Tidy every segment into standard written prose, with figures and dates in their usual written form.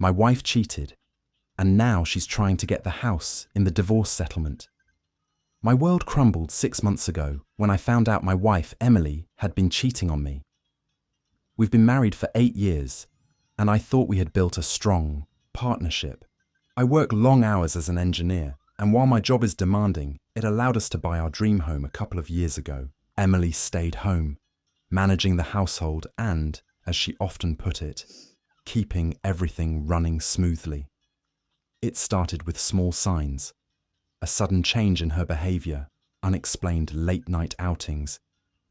My wife cheated, and now she's trying to get the house in the divorce settlement. My world crumbled 6 months ago when I found out my wife, Emily, had been cheating on me. We've been married for 8 years, and I thought we had built a strong partnership. I work long hours as an engineer, and while my job is demanding, it allowed us to buy our dream home a couple of years ago. Emily stayed home, managing the household and, as she often put it, keeping everything running smoothly. It started with small signs, a sudden change in her behavior, unexplained late-night outings,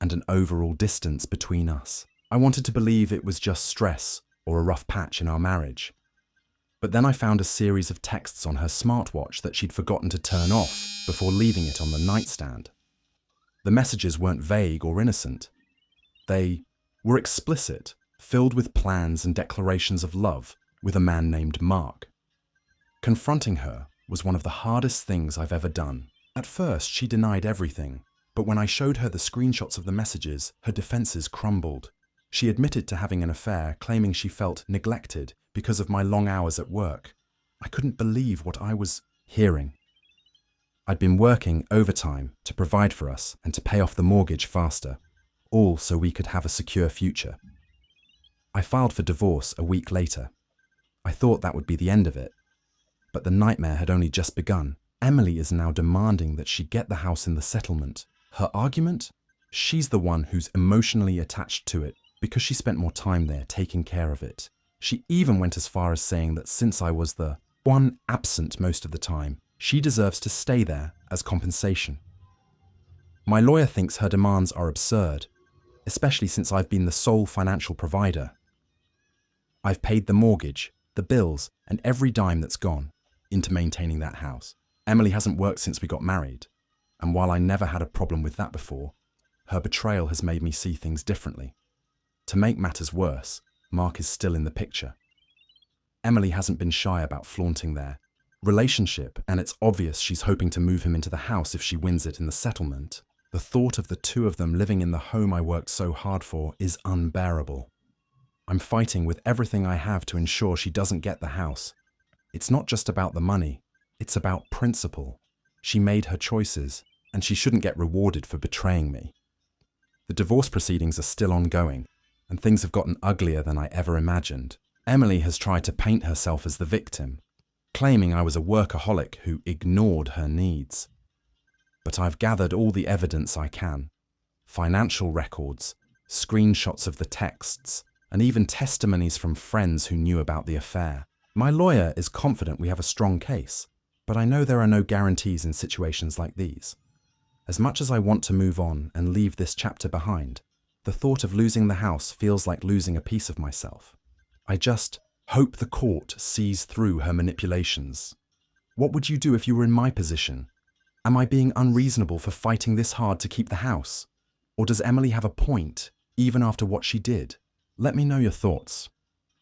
and an overall distance between us. I wanted to believe it was just stress or a rough patch in our marriage. But then I found a series of texts on her smartwatch that she'd forgotten to turn off before leaving it on the nightstand. The messages weren't vague or innocent. They were explicit, filled with plans and declarations of love with a man named Mark. Confronting her was one of the hardest things I've ever done. At first, she denied everything, but when I showed her the screenshots of the messages, her defenses crumbled. She admitted to having an affair, claiming she felt neglected because of my long hours at work. I couldn't believe what I was hearing. I'd been working overtime to provide for us and to pay off the mortgage faster, all so we could have a secure future. I filed for divorce a week later. I thought that would be the end of it. But the nightmare had only just begun. Emily is now demanding that she get the house in the settlement. Her argument? She's the one who's emotionally attached to it because she spent more time there taking care of it. She even went as far as saying that since I was the one absent most of the time, she deserves to stay there as compensation. My lawyer thinks her demands are absurd, especially since I've been the sole financial provider. I've paid the mortgage, the bills, and every dime that's gone into maintaining that house. Emily hasn't worked since we got married, and while I never had a problem with that before, her betrayal has made me see things differently. To make matters worse, Mark is still in the picture. Emily hasn't been shy about flaunting their relationship, and it's obvious she's hoping to move him into the house if she wins it in the settlement. The thought of the two of them living in the home I worked so hard for is unbearable. I'm fighting with everything I have to ensure she doesn't get the house. It's not just about the money, it's about principle. She made her choices, and she shouldn't get rewarded for betraying me. The divorce proceedings are still ongoing, and things have gotten uglier than I ever imagined. Emily has tried to paint herself as the victim, claiming I was a workaholic who ignored her needs. But I've gathered all the evidence I can. Financial records, screenshots of the texts, and even testimonies from friends who knew about the affair. My lawyer is confident we have a strong case, but I know there are no guarantees in situations like these. As much as I want to move on and leave this chapter behind, the thought of losing the house feels like losing a piece of myself. I just hope the court sees through her manipulations. What would you do if you were in my position? Am I being unreasonable for fighting this hard to keep the house? Or does Emily have a point, even after what she did? Let me know your thoughts.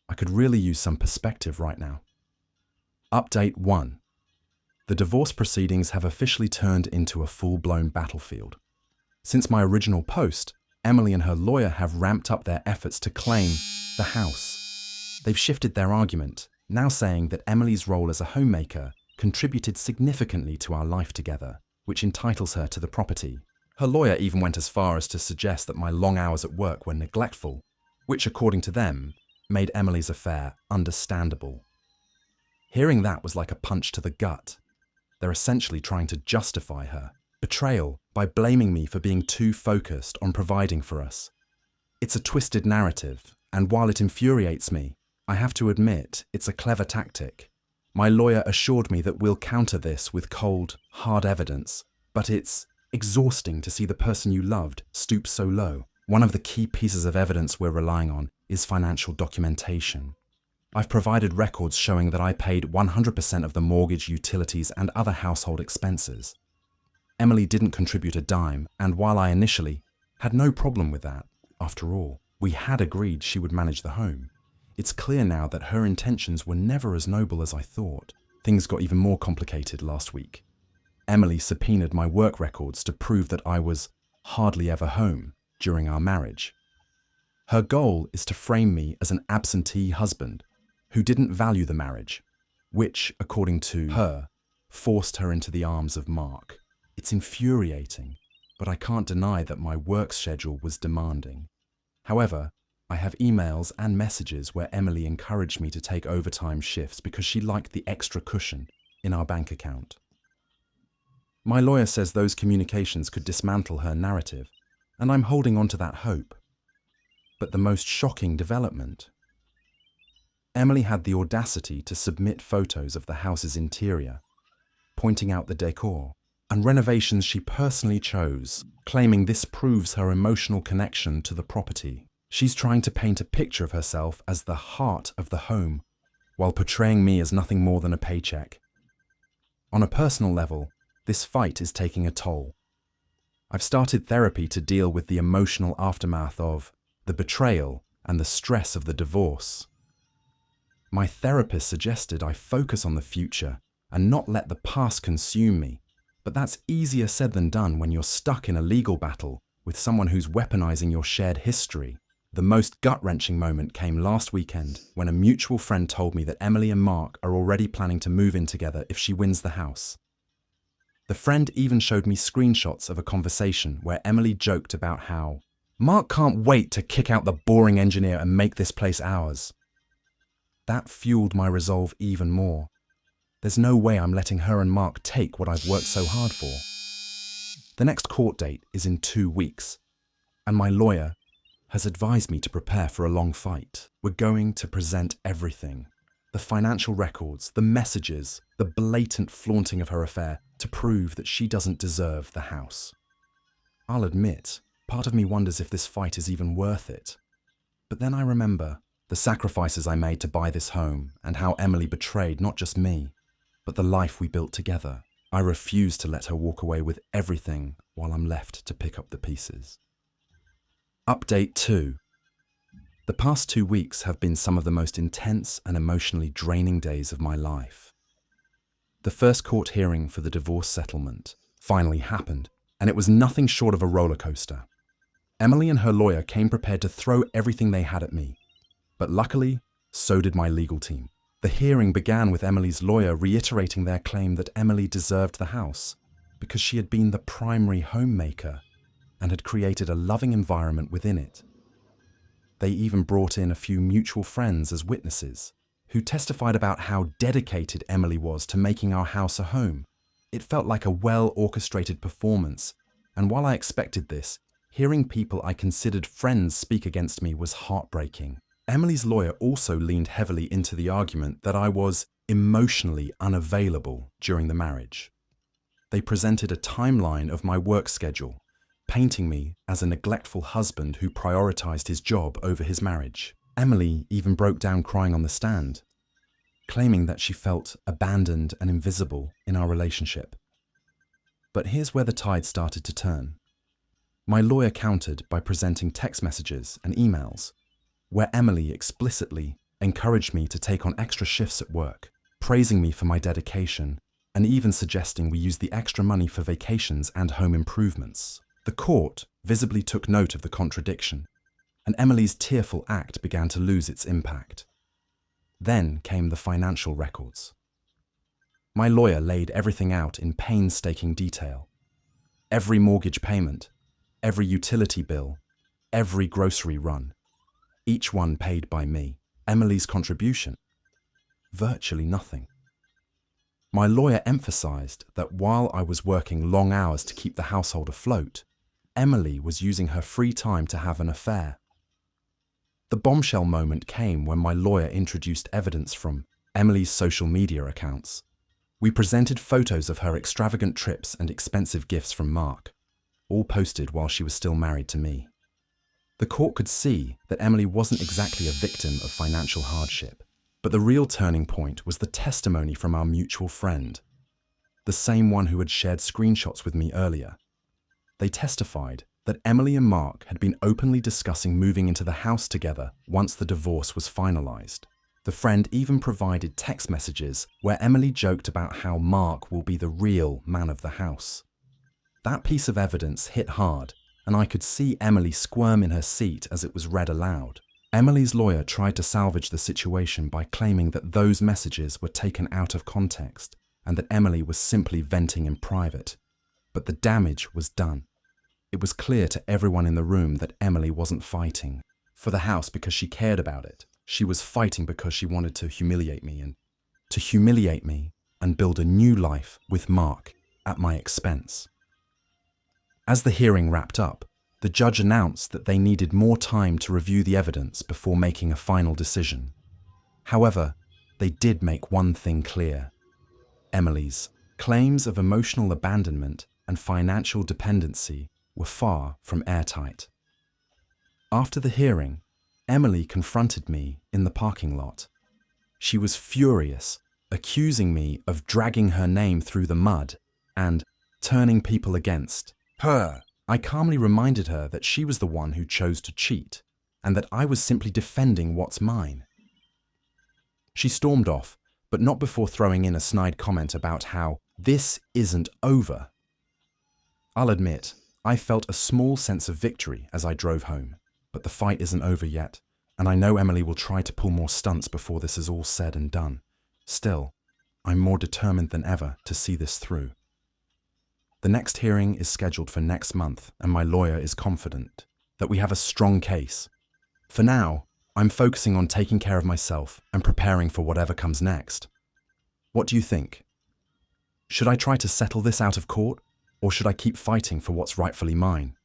I could really use some perspective right now. Update 1. The divorce proceedings have officially turned into a full-blown battlefield. Since my original post, Emily and her lawyer have ramped up their efforts to claim the house. They've shifted their argument, now saying that Emily's role as a homemaker contributed significantly to our life together, which entitles her to the property. Her lawyer even went as far as to suggest that my long hours at work were neglectful, which, according to them, made Emily's affair understandable. Hearing that was like a punch to the gut. They're essentially trying to justify her betrayal by blaming me for being too focused on providing for us. It's a twisted narrative, and while it infuriates me, I have to admit it's a clever tactic. My lawyer assured me that we'll counter this with cold, hard evidence, but it's exhausting to see the person you loved stoop so low. One of the key pieces of evidence we're relying on is financial documentation. I've provided records showing that I paid 100% of the mortgage, utilities, and other household expenses. Emily didn't contribute a dime, and while I initially had no problem with that, after all, we had agreed she would manage the home. It's clear now that her intentions were never as noble as I thought. Things got even more complicated last week. Emily subpoenaed my work records to prove that I was hardly ever home during our marriage. Her goal is to frame me as an absentee husband, who didn't value the marriage, which, according to her, forced her into the arms of Mark. It's infuriating, but I can't deny that my work schedule was demanding. However, I have emails and messages where Emily encouraged me to take overtime shifts because she liked the extra cushion in our bank account. My lawyer says those communications could dismantle her narrative, and I'm holding on to that hope. But the most shocking development: Emily had the audacity to submit photos of the house's interior, pointing out the decor and renovations she personally chose, claiming this proves her emotional connection to the property. She's trying to paint a picture of herself as the heart of the home, while portraying me as nothing more than a paycheck. On a personal level, this fight is taking a toll. I've started therapy to deal with the emotional aftermath of the betrayal and the stress of the divorce. My therapist suggested I focus on the future and not let the past consume me, but that's easier said than done when you're stuck in a legal battle with someone who's weaponizing your shared history. The most gut-wrenching moment came last weekend when a mutual friend told me that Emily and Mark are already planning to move in together if she wins the house. The friend even showed me screenshots of a conversation where Emily joked about how Mark can't wait to kick out the boring engineer and make this place ours. That fueled my resolve even more. There's no way I'm letting her and Mark take what I've worked so hard for. The next court date is in 2 weeks, and my lawyer has advised me to prepare for a long fight. We're going to present everything: the financial records, the messages, the blatant flaunting of her affair, to prove that she doesn't deserve the house. I'll admit, part of me wonders if this fight is even worth it. But then I remember the sacrifices I made to buy this home and how Emily betrayed not just me, but the life we built together. I refuse to let her walk away with everything while I'm left to pick up the pieces. Update 2. The past 2 weeks have been some of the most intense and emotionally draining days of my life. The first court hearing for the divorce settlement finally happened, and it was nothing short of a roller coaster. Emily and her lawyer came prepared to throw everything they had at me, but luckily, so did my legal team. The hearing began with Emily's lawyer reiterating their claim that Emily deserved the house because she had been the primary homemaker and had created a loving environment within it. They even brought in a few mutual friends as witnesses, who testified about how dedicated Emily was to making our house a home. It felt like a well-orchestrated performance, and while I expected this, hearing people I considered friends speak against me was heartbreaking. Emily's lawyer also leaned heavily into the argument that I was emotionally unavailable during the marriage. They presented a timeline of my work schedule, painting me as a neglectful husband who prioritized his job over his marriage. Emily even broke down crying on the stand, claiming that she felt abandoned and invisible in our relationship. But here's where the tide started to turn. My lawyer countered by presenting text messages and emails where Emily explicitly encouraged me to take on extra shifts at work, praising me for my dedication, and even suggesting we use the extra money for vacations and home improvements. The court visibly took note of the contradiction, and Emily's tearful act began to lose its impact. Then came the financial records. My lawyer laid everything out in painstaking detail. Every mortgage payment, every utility bill, every grocery run, each one paid by me. Emily's contribution? Virtually nothing. My lawyer emphasized that while I was working long hours to keep the household afloat, Emily was using her free time to have an affair. The bombshell moment came when my lawyer introduced evidence from Emily's social media accounts. We presented photos of her extravagant trips and expensive gifts from Mark, all posted while she was still married to me. The court could see that Emily wasn't exactly a victim of financial hardship, but the real turning point was the testimony from our mutual friend, the same one who had shared screenshots with me earlier. They testified that Emily and Mark had been openly discussing moving into the house together once the divorce was finalized. The friend even provided text messages where Emily joked about how Mark will be the real man of the house. That piece of evidence hit hard, and I could see Emily squirm in her seat as it was read aloud. Emily's lawyer tried to salvage the situation by claiming that those messages were taken out of context and that Emily was simply venting in private. But the damage was done. It was clear to everyone in the room that Emily wasn't fighting for the house because she cared about it. She was fighting because she wanted to humiliate me and build a new life with Mark at my expense. As the hearing wrapped up, the judge announced that they needed more time to review the evidence before making a final decision. However, they did make one thing clear. Emily's claims of emotional abandonment and financial dependency were far from airtight. After the hearing, Emily confronted me in the parking lot. She was furious, accusing me of dragging her name through the mud and turning people against her. I calmly reminded her that she was the one who chose to cheat and that I was simply defending what's mine. She stormed off, but not before throwing in a snide comment about how this isn't over. I'll admit, I felt a small sense of victory as I drove home, but the fight isn't over yet, and I know Emily will try to pull more stunts before this is all said and done. Still, I'm more determined than ever to see this through. The next hearing is scheduled for next month, and my lawyer is confident that we have a strong case. For now, I'm focusing on taking care of myself and preparing for whatever comes next. What do you think? Should I try to settle this out of court, or should I keep fighting for what's rightfully mine?